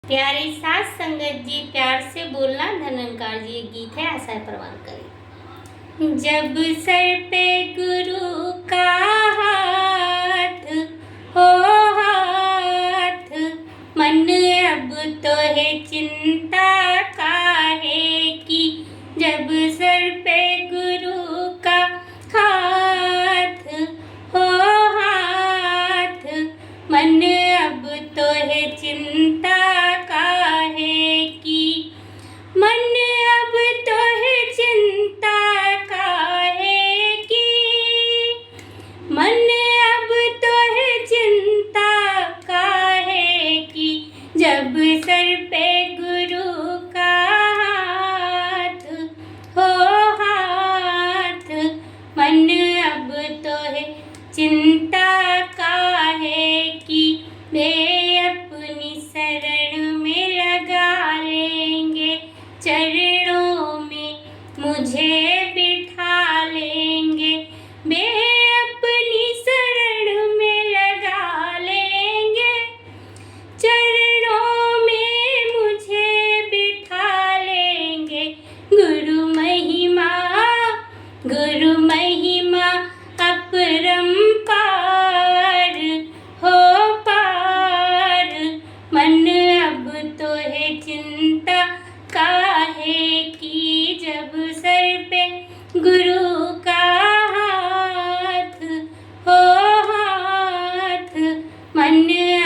प्यारी सास संगत जी, प्यार से बोलना धनंकार जी। ये गीत है, आशा प्रवान करें। जब सर पे गुरु का हाथ हो, हाथ मन अब तो है चिंता काहे की। जब सर पे गुरु का हाथ हो, हाथ मन अब तो है चिंता काहे की। मन अब तो है चिंता काहे की। मन अब तो है चिंता काहे की। जब सर पे गुरु का हाथ हो, हाथ मन अब तो है चिंता काहे की। वे अपनी शरण में लगा लेंगे, चरणों में मुझे बिठा लेंगे। वे अपनी शरण में लगा लेंगे, चरणों में मुझे बिठा लेंगे। गुरु महिमा, गुरु महिमा अपरंपार हो पार। मन अब तो है चिंता काहे की। जब सर पे गुरु का हाथ हो, हाथ मन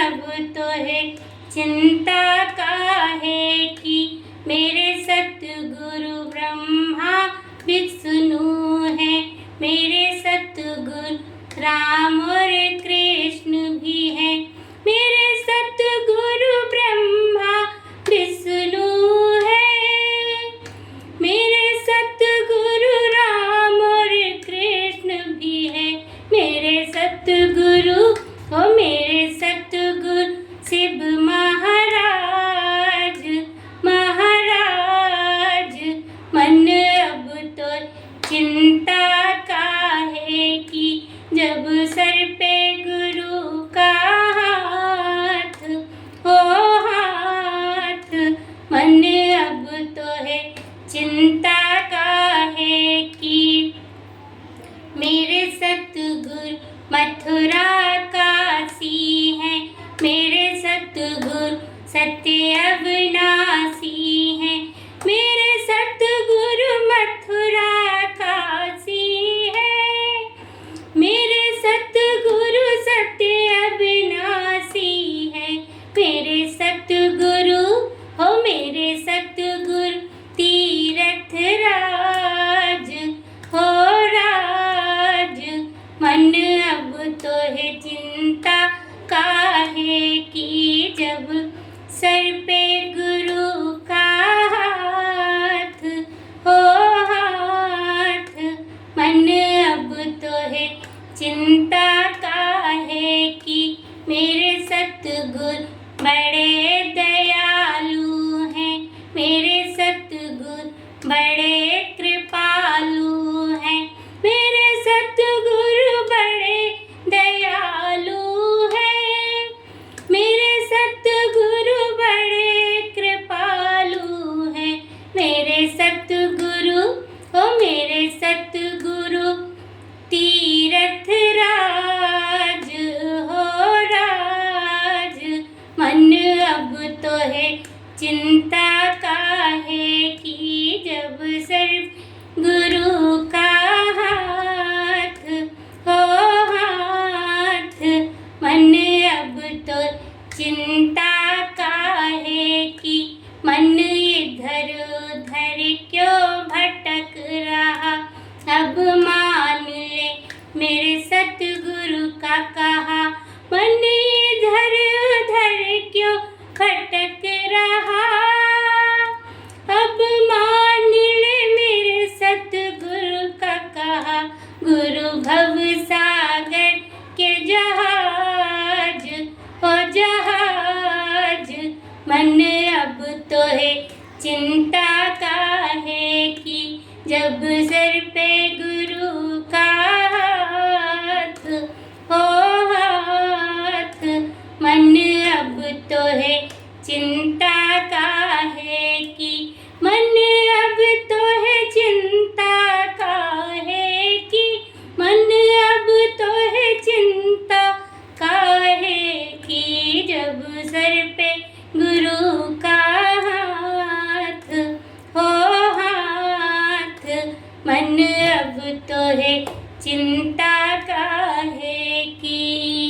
अब तो है चिंता काहे की। मेरे सतगुरु ब्रह्मा विष्णु है, मेरे सतगुरु राम और कृष्ण भी है। मेरे सतगुरु ब्रह्मा विष्णु है, मेरे सतगुरु राम और कृष्ण भी है। मेरे सतगुरु ओ मेरे सतगुरु शिव महाराज, महाराज मन अब तो चिंता काहे की। जब सर पे गुरु का हाथ हो, हाथ मन अब तो है चिंता काहे की। मेरे सतगुरु मथुरा काशी है, मेरे सतगुरु सत्य अविनाशी है। मेरे सतगुरु मथुरा काशी है, मेरे सतगुरु सत्य अविनाशी है। मेरे सतगुरु हो मेरे सतगुरु तीरथ राज हो, राज मन अब तो है चिंता काहे की। जब सर पे गुरु का हाथ हो, हाथ मन अब तो है चिंता काहे की। मेरे सतगुरु बड़े दयालु हैं, मेरे सतगुरु बड़े कृपालु हैं। मेरे सतगुरु बड़े दयालु हैं, मेरे सतगुरु बड़े कृपालु हैं। मेरे सतगुरु ओ मेरे सतगुरु तीरथ राज हो, राज मन अब तो है चिंता काहे की। जब सर गुरु का हाथ हो, हाथ मन अब तो चिंता काहे की। मन इधर उधर क्यों भटक रहा, अब मान ले मेरे सतगुरु का कहा। मन इधर उधर क्यों भटक रहा, अब मान ले मेरे सतगुरु का कहा। गुरु भव सागर के जहाज हो, जहाज मन अब तो है चिंता काहे की। जब सर पे गुरु का हाथ हो, हाथ मन अब तो है चिंता चिंता काहे की, मन अब तो है चिंता काहे की, मन अब तो है चिंता काहे की, जब सर पे गुरु का हाथ हो हाथ, मन अब तो है चिंता काहे की।